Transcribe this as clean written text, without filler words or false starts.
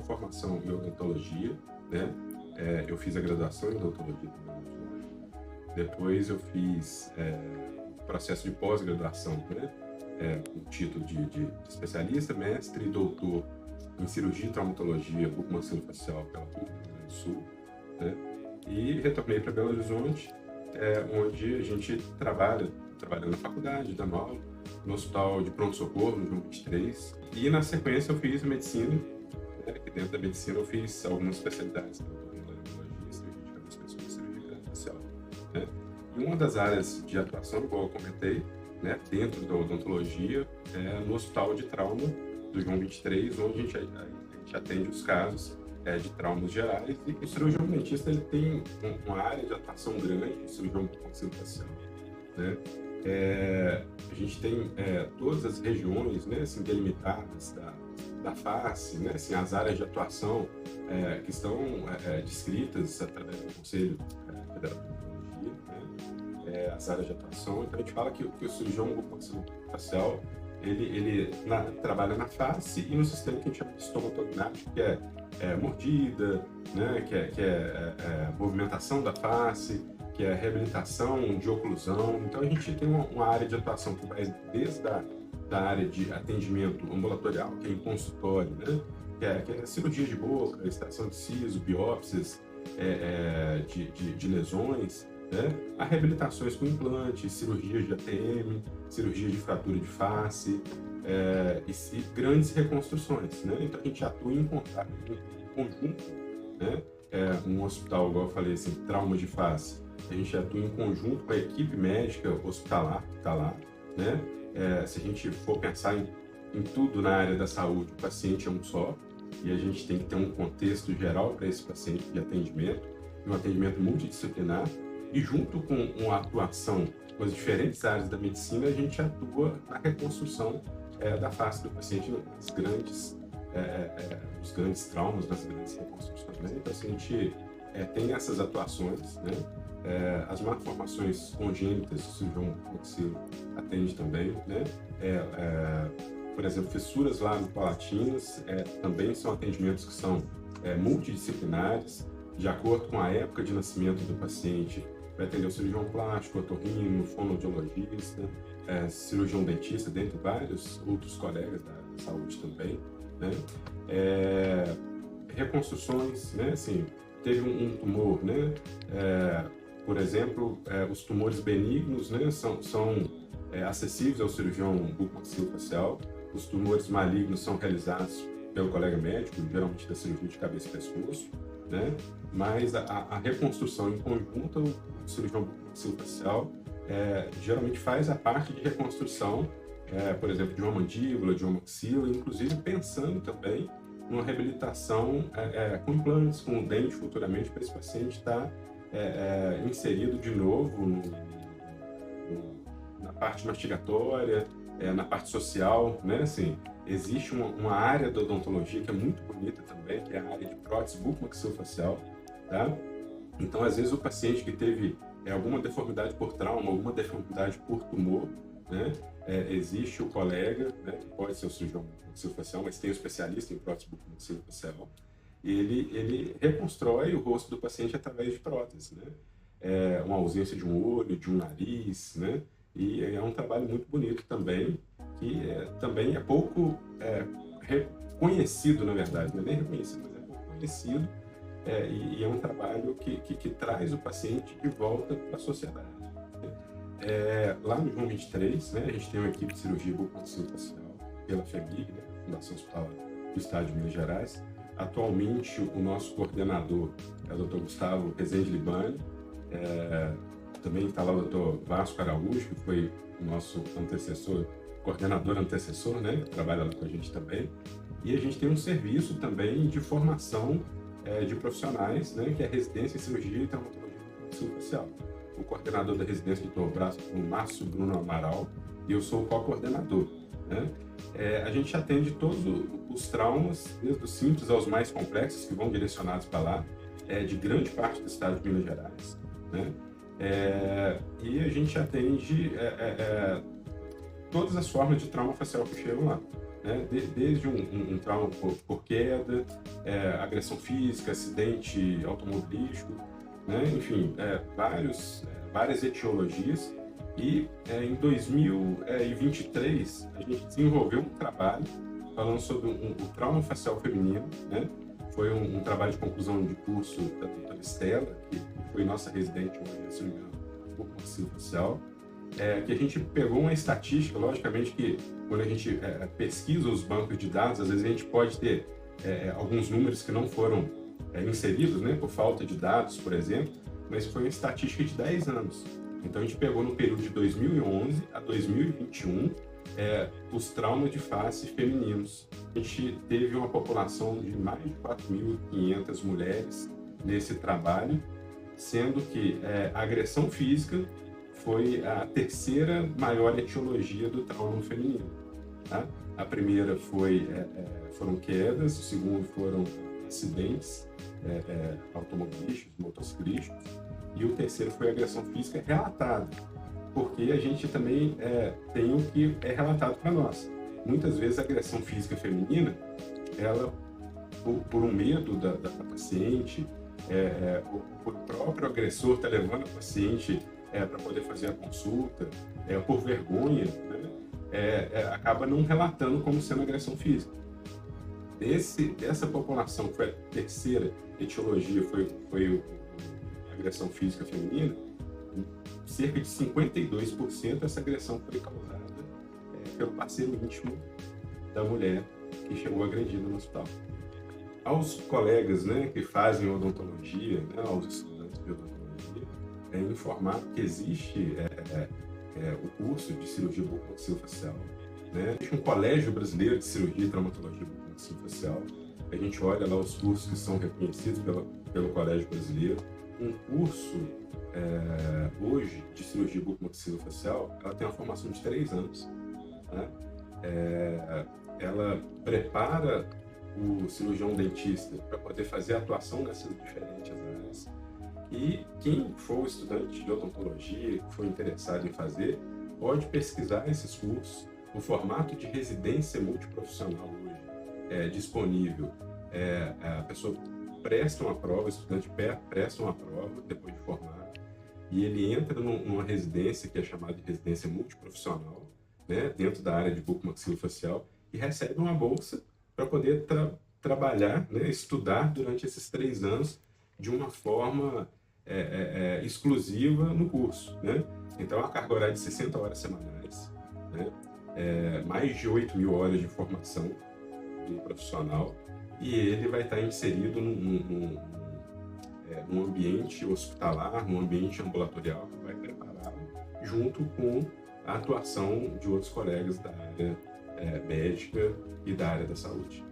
formação em odontologia, né? Eu fiz a graduação em odontologia também. Depois eu fiz processo de pós-graduação, né? Com título de especialista, mestre e doutor em cirurgia e traumatologia bucomaxilofacial pela PUC do Rio Grande do Sul, né? E retornei para Belo Horizonte, onde a gente trabalha na faculdade, dando aula, no hospital de pronto-socorro, no João 23. E na sequência eu fiz medicina, né? Que dentro da medicina eu fiz algumas especialidades, né? Odontologia, cirurgia de cabeça, pessoa, cirurgia facial, né? E uma das áreas de atuação, igual eu comentei, né, dentro da odontologia, no hospital de trauma do João 23, onde a gente atende os casos de traumas gerais, e o cirurgião dentista ele tem uma área de atuação grande, o cirurgião bucomaxilofacial, né? A gente tem todas as regiões, né, assim, delimitadas da face, né, assim, as áreas de atuação que estão descritas através do Conselho Federal de Odontologia, né, as áreas de atuação. Então a gente fala que o cirurgião bucomaxilofacial ele trabalha na face e no sistema que a gente chama de estomatognático, que é mordida, né, que é movimentação da face, que é reabilitação de oclusão. Então a gente tem uma área de atuação que vai desde da área de atendimento ambulatorial, que é em consultório, né, que é cirurgia de boca, extração de siso, biópsias de lesões, né, a reabilitações com implantes, cirurgias de ATM, cirurgia de fratura de face, e grandes reconstruções, né? Então a gente atua em conjunto, né? Um hospital, igual eu falei, assim, trauma de face, a gente atua em conjunto com a equipe médica hospitalar que está lá, né? Se a gente for pensar em tudo na área da saúde, o paciente é um só, e a gente tem que ter um contexto geral para esse paciente de atendimento, um atendimento multidisciplinar, e junto com a atuação com as diferentes áreas da medicina, a gente atua na reconstrução da face do paciente nos grandes traumas, nas grandes reconstruções, né? Então, assim, a gente tem essas atuações, né? As malformações congênitas, o cirurgião bucomaxilo atende também, né? Por exemplo, fissuras labiopalatinas também são atendimentos que são multidisciplinares, de acordo com a época de nascimento do paciente. Vai atender o cirurgião plástico, otorrino, fonoaudiologista, cirurgião dentista, dentre vários outros colegas da área de saúde também, né? Reconstruções, né? Assim, teve um tumor, né? Por exemplo, os tumores benignos, né, são acessíveis ao cirurgião bucomaxilofacial. Os tumores malignos são realizados pelo colega médico, geralmente da cirurgia de cabeça e pescoço, né? Mas a reconstrução em conjunto, o cirurgião bucomaxilofacial geralmente faz a parte de reconstrução, por exemplo, de uma mandíbula, de uma maxila, inclusive pensando também numa reabilitação com implantes, com o dente futuramente, para esse paciente estar inserido de novo na parte mastigatória, na parte social, né? Assim, existe uma área da odontologia que é muito bonita também, que é a área de prótese bucomaxilofacial, tá? Então, às vezes, o paciente que teve alguma deformidade por trauma, alguma deformidade por tumor, né? Existe o colega, né, que pode ser o cirurgião bucomaxilofacial, mas tem o especialista em prótese bucomaxilofacial, e ele reconstrói o rosto do paciente através de prótese, né? Uma ausência de um olho, de um nariz, né? E é um trabalho muito bonito também, que também é pouco reconhecido, na verdade, não é nem reconhecido, mas é pouco conhecido, e é um trabalho que traz o paciente de volta para a sociedade. Lá no João 23, né, a gente tem uma equipe de cirurgia bucomaxilofacial pela FEMIG, né, Fundação Hospitalar do Estado de Minas Gerais. Atualmente, o nosso coordenador é o Dr. Gustavo Rezende Libani. Também está lá o Dr. Vasco Araújo, que foi o nosso antecessor, coordenador antecessor, né, que trabalha lá com a gente também. E a gente tem um serviço também de formação de profissionais, né, que é a residência em cirurgia e traumatologia bucomaxilofacial. O coordenador da residência, Dr. Márcio Bruno Amaral, e eu sou o co-coordenador, né? A gente atende todos os traumas, desde os simples aos mais complexos, que vão direcionados para lá, de grande parte do estado de Minas Gerais, né? E a gente atende todas as formas de trauma facial que chegam lá. né? Desde um trauma por queda, agressão física, acidente automobilístico, né? Enfim, várias etiologias. E em 2023 a gente desenvolveu um trabalho falando sobre o trauma facial feminino, né? Foi um trabalho de conclusão de curso da doutora Estela, que foi nossa residente hoje, se não me engano, bucomaxilofacial, que a gente pegou uma estatística. Logicamente que quando a gente pesquisa os bancos de dados, às vezes a gente pode ter alguns números que não foram inseridos, né, por falta de dados, por exemplo, mas foi uma estatística de 10 anos. Então a gente pegou no período de 2011 a 2021 os traumas de face femininos. A gente teve uma população de mais de 4.500 mulheres nesse trabalho, sendo que a agressão física foi a terceira maior etiologia do trauma feminino. Tá? A primeira foram quedas, o segundo foram acidentes automobilísticos, motociclísticos, e o terceiro foi agressão física relatada, porque a gente também tem o que é relatado para nós. Muitas vezes a agressão física feminina, ela, por um medo da paciente, o próprio agressor está levando a paciente para poder fazer a consulta, por vergonha, né? Acaba não relatando como sendo agressão física. Dessa população, que foi a terceira etiologia, foi a agressão física feminina, cerca de 52% dessa agressão foi causada pelo parceiro íntimo da mulher que chegou agredida no hospital. Aos colegas, né, que fazem odontologia, né, aos estudantes de odontologia, informar que existe o curso de cirurgia bucomaxilofacial, né? Existe um colégio brasileiro de cirurgia e traumatologia bucomaxilofacial. A gente olha lá os cursos que são reconhecidos pelo colégio brasileiro. Um curso hoje de cirurgia bucomaxilofacial, ela tem uma formação de 3 anos. Né? Ela prepara o cirurgião dentista para poder fazer a atuação nessas diferentes áreas. E quem for estudante de odontologia, que for interessado em fazer, pode pesquisar esses cursos. O formato de residência multiprofissional hoje é disponível. A pessoa presta uma prova, o estudante presta uma prova depois de formado, e ele entra numa residência que é chamada de residência multiprofissional, né, dentro da área de bucomaxilofacial, e recebe uma bolsa para poder trabalhar, né, estudar durante esses 3 anos de uma forma exclusiva no curso, né? Então, a carga horária de 60 horas semanais, né? Mais de 8.000 horas de formação do profissional, e ele vai estar inserido num ambiente hospitalar, num ambiente ambulatorial, que vai prepará-lo junto com a atuação de outros colegas da área médica e da área da saúde.